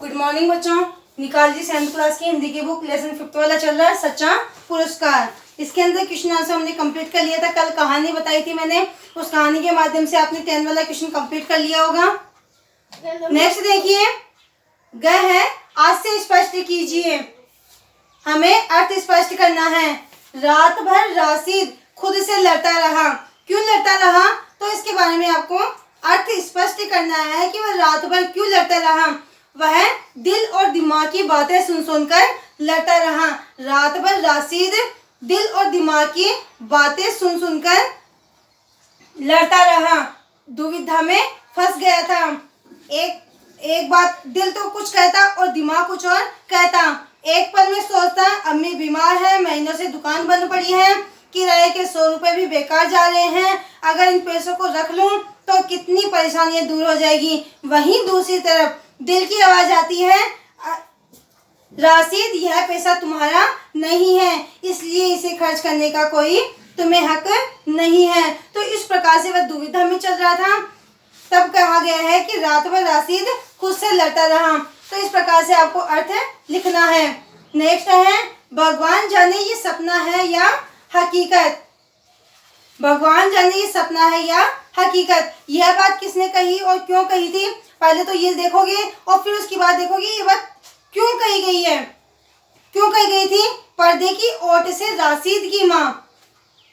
Good morning बच्चों। निकाल जी 7th class की हिंदी की बुक लेसन 5th वाला चल रहा है, सच्चा पुरस्कार। इसके अंदर क्वेश्चन आंसर हमने कंप्लीट कर लिया था। कल कहानी बताई थी मैंने, उस कहानी के माध्यम से आपने 10 वाला क्वेश्चन कंप्लीट कर लिया होगा। नेक्स्ट देखिए, ग है आज से स्पष्ट कीजिए। हमें अर्थ स्पष्ट करना है। रात भर राशिद खुद से लड़ता रहा। क्यों लड़ता रहा? तो इसके बारे में आपको अर्थ स्पष्ट करना है कि वह रात भर क्यों लड़ता रहा। वह दिल और दिमाग की बातें सुन सुनकर लड़ता रहा। रात भर राशिद दिल और दिमाग की बातें सुन सुनकर लड़ता रहा। दुविधा में फंस गया था। एक बात, दिल तो कुछ कहता और दिमाग कुछ और कहता। एक पल में सोचता, अम्मी बीमार है, महीनों से दुकान बंद पड़ी है, किराए के 100 रुपए भी बेकार जा रहे हैं, अगर इन पैसों को रख लूं तो कितनी परेशानियां दूर हो जाएगी। वहीं दूसरी तरफ दिल की आवाज आती है, राशिद यह पैसा तुम्हारा नहीं है, इसलिए इसे खर्च करने का कोई तुम्हें हक नहीं है। तो इस प्रकार से वह दुविधा में चल रहा था। तब कहा गया है कि रात भर राशिद खुद से लड़ता रहा। तो इस प्रकार से आपको अर्थ लिखना है। नेक्स्ट है, भगवान जाने ये सपना है या हकीकत। भगवान जाने ये सपना है या हकीकत। यह बात किसने कही और क्यों कही थी, पहले तो ये देखोगे और फिर उसके बाद देखोगे ये बात क्यों कही गई है। क्यों कही गई थी? पर्दे की ओट से राशिद की माँ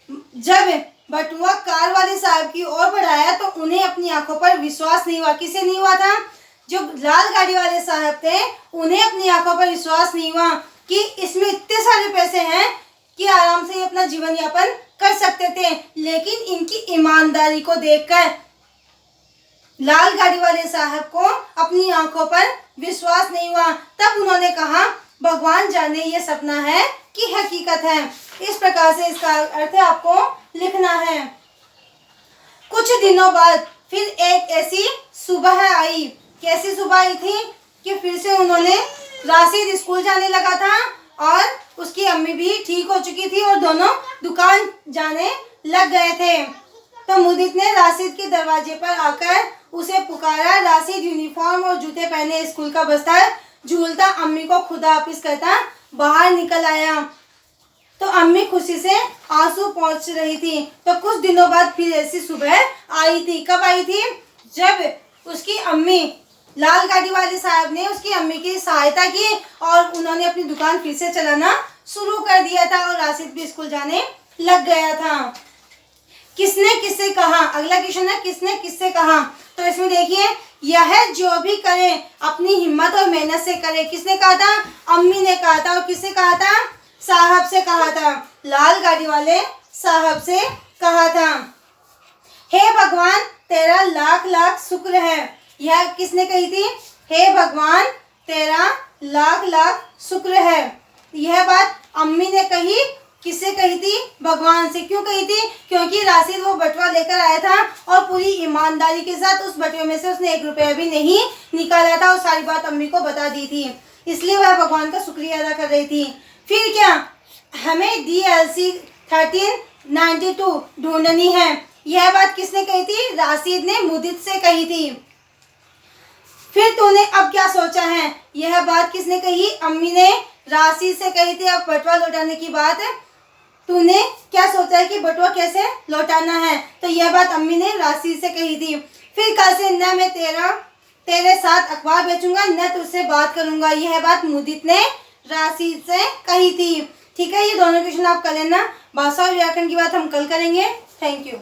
जब बटुआ कार वाले साहब की ओर बढ़ाया तो उन्हें अपनी आंखों पर विश्वास नहीं हुआ। किसे नहीं हुआ था? जो लाल गाड़ी वाले साहब थे, उन्हें अपनी आंखों पर विश्वास नहीं हुआ कि इसमें इतने सारे पैसे हैं कि आराम से अपना जीवन यापन कर सकते थे। लेकिन इनकी ईमानदारी को देखकर लाल गाड़ी वाले साहब को अपनी आंखों पर विश्वास नहीं हुआ। तब उन्होंने कहा, भगवान जाने ये सपना है कि हकीकत है। इस प्रकार से इसका अर्थ आपको लिखना है। कुछ दिनों बाद फिर एक ऐसी सुबह आई। कैसी सुबह आई थी कि फिर से उन्होंने राशिद स्कूल जाने लगा था और उसकी अम्मी भी ठीक हो चुकी थी और दोनों दुकान जाने लग गए थे। तो मुदित ने राशिद के दरवाजे पर आकर उसे पुकारा। राशिद यूनिफॉर्म और जूते पहने स्कूल का बस्ता झूलता अम्मी को खुदा हाफिज कहता बाहर निकल आया। तो अम्मी खुशी से आंसू पहुंच रही थी। तो कुछ दिनों बाद फिर ऐसी सुबह आई थी। कब आई थी? जब उसकी अम्मी, लाल गाड़ी वाले साहब ने उसकी अम्मी की सहायता की और उन्होंने अपनी दुकान फिर से चलाना शुरू कर दिया था और राशिद भी स्कूल जाने लग गया था। किसने किससे कहा? अगला क्वेश्चन है, किसने किससे कहा। तो इसमें देखिए, यह जो भी करे अपनी हिम्मत और मेहनत से करे। किसने कहा था? अम्मी ने कहा था। और किससे कहा था? साहब से कहा था। लाल गाड़ी वाले साहब से कहा था। हे भगवान तेरा लाख लाख शुक्र है। यह किसने कही थी? हे भगवान तेरा लाख लाख शुक्र है। यह बात अम्मी ने कही। किससे कही थी? भगवान से। क्यों कही थी? क्योंकि राशिद वो बटुआ लेकर आया था और पूरी ईमानदारी के साथ उस बटुए में से उसने 1 रुपया भी नहीं निकाला था और सारी बात अम्मी को बता दी थी, इसलिए वह भगवान का शुक्रिया अदा कर रही थी। फिर क्या? हमें DLC 1392 ढूंढनी है। यह बात किसने कही थी? राशिद ने मुदित से कही थी। फिर तूने अब क्या सोचा है? यह बात किसने कही? अम्मी ने राशिद से कही थी। अब बटुआ लौटाने की बात तूने क्या सोचा है कि बटुआ कैसे लौटाना है? तो यह बात अम्मी ने राशिद से कही थी। फिर कल से न मैं तेरे साथ अखबार बेचूंगा न तुझसे बात करूंगा। यह बात मुदित ने राशिद से कही थी। ठीक है, ये दोनों क्वेश्चन आप कर लेना। भाषा और व्याकरण की बात हम कल करेंगे। Thank you.